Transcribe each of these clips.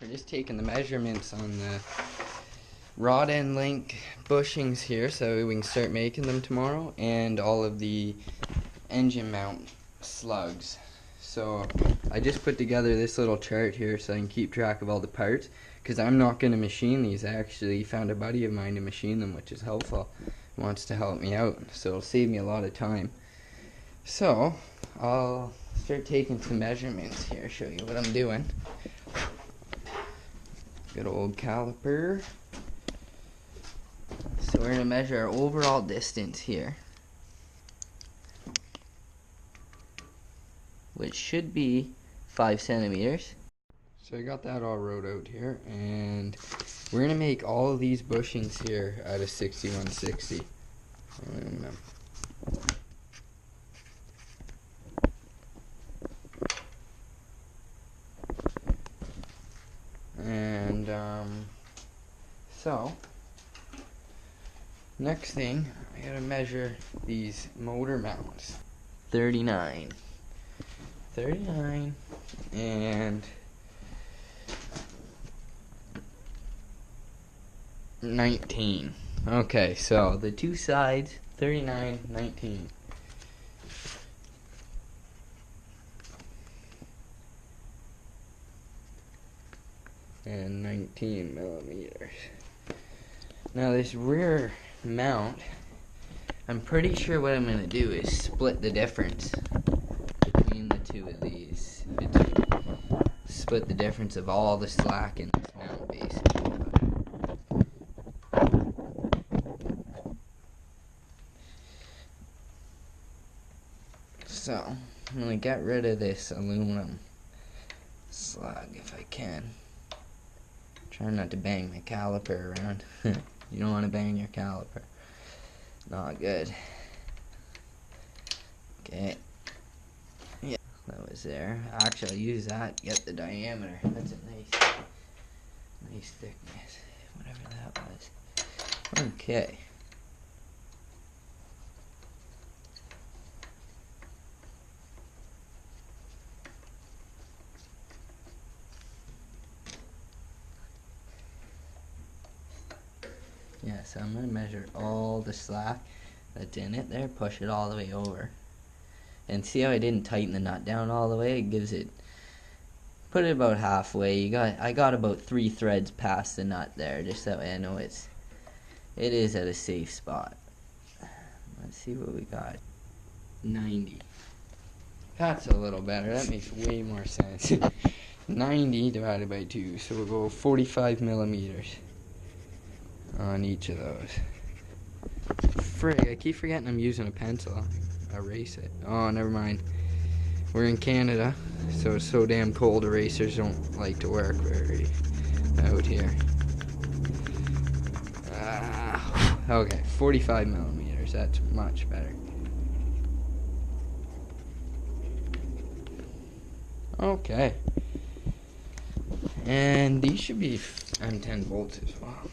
we're just taking the measurements on the rod end link bushings here so we can start making them tomorrow, and all of the engine mount slugs. So I just put together this little chart here so I can keep track of all the parts, because I'm not going to machine these. I actually found a buddy of mine to machine them, which is helpful. He wants to help me out, so it'll save me a lot of time. So I'll start taking some measurements here, show you what I'm doing. Good old caliper. So we're going to measure our overall distance here, which should be 5 centimeters. So I got that all wrote out here, and we're going to make all of these bushings here out of 6160 aluminum. And so next thing, I gotta measure these motor mounts. 39 and 19. Okay, so the two sides, 39, 19. And 19 millimeters. Now this rear mount, I'm pretty sure what I'm going to do is split the difference between the two of these. Split the difference of all the slack in this mount, basically. So I'm going to get rid of this aluminum slug if I can. Try not to bang my caliper around. You don't want to bang your caliper. Not good. Okay. Yeah, that was there. Actually, I'll use that. Get the diameter. That's a nice thickness. Whatever that was. Okay. Yeah, so I'm going to measure all the slack that's in it there, push it all the way over. And see how I didn't tighten the nut down all the way? It gives it, put it about halfway. I got about 3 threads past the nut there, just that way I know it is at a safe spot. Let's see what we got. 90. That's a little better. That makes way more sense. 90 divided by 2, so we'll go 45 millimeters. On each of those. Frig, I keep forgetting I'm using a pencil. Erase it. Oh, never mind. We're in Canada, so it's so damn cold, erasers don't like to work very out here. Okay, 45 millimeters. That's much better. Okay. And these should be M10 bolts as well.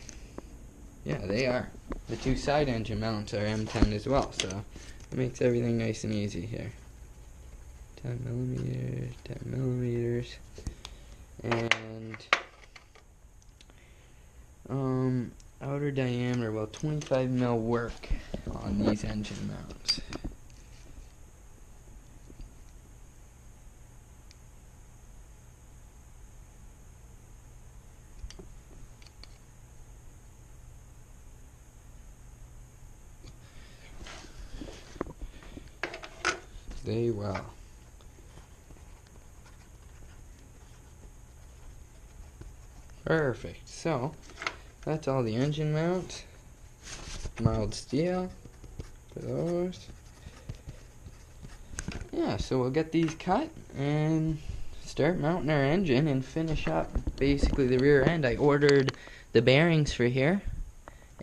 Yeah, they are. The two side engine mounts are M10 as well, so it makes everything nice and easy here. 10 millimeters, 10 millimeters, and outer diameter, well, 25 mil work on these engine mounts. They well. Perfect. So that's all the engine mounts. Mild steel for those. Yeah, so we'll get these cut and start mounting our engine and finish up basically the rear end. I ordered the bearings for here,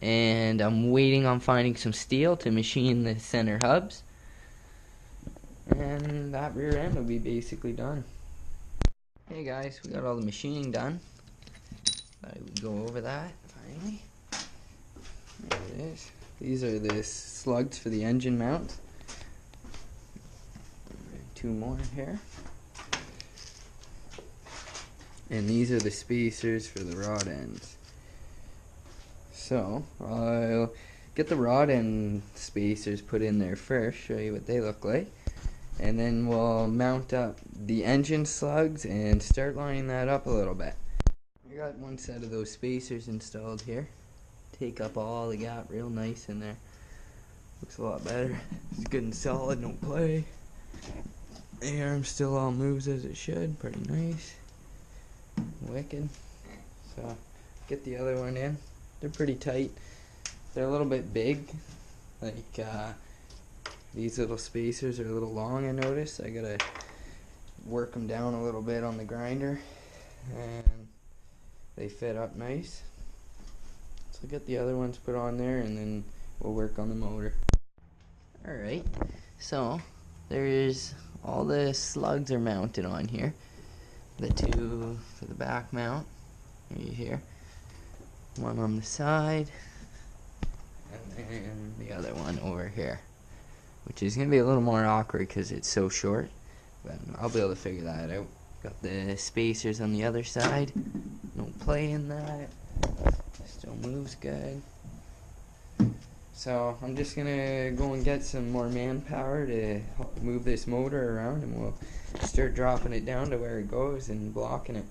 and I'm waiting on finding some steel to machine the center hubs. And that rear end will be basically done. Hey guys, we got all the machining done. Thought I would go over that finally. There it is. These are the slugs for the engine mount. 2 more here. And these are the spacers for the rod ends. So I'll get the rod end spacers put in there first, show you what they look like, and then we'll mount up the engine slugs and start lining that up a little bit. I got one set of those spacers installed here. Take up all the gap real nice in there. Looks a lot better. It's good and solid, no play. The arm still all moves as it should, pretty nice. Wicked. So get the other one in. They're pretty tight. They're a little bit big. Like these little spacers are a little long, I noticed. I gotta work them down a little bit on the grinder, and they fit up nice. So get the other ones put on there, and then we'll work on the motor. Alright, so there's all the slugs are mounted on here. The two for the back mount, right here. One on the side, and then the other one over here. Which is going to be a little more awkward because it's so short, but I'll be able to figure that out. Got the spacers on the other side. No play in that. Still moves good. So I'm just gonna go and get some more manpower to move this motor around, and we'll start dropping it down to where it goes and blocking it.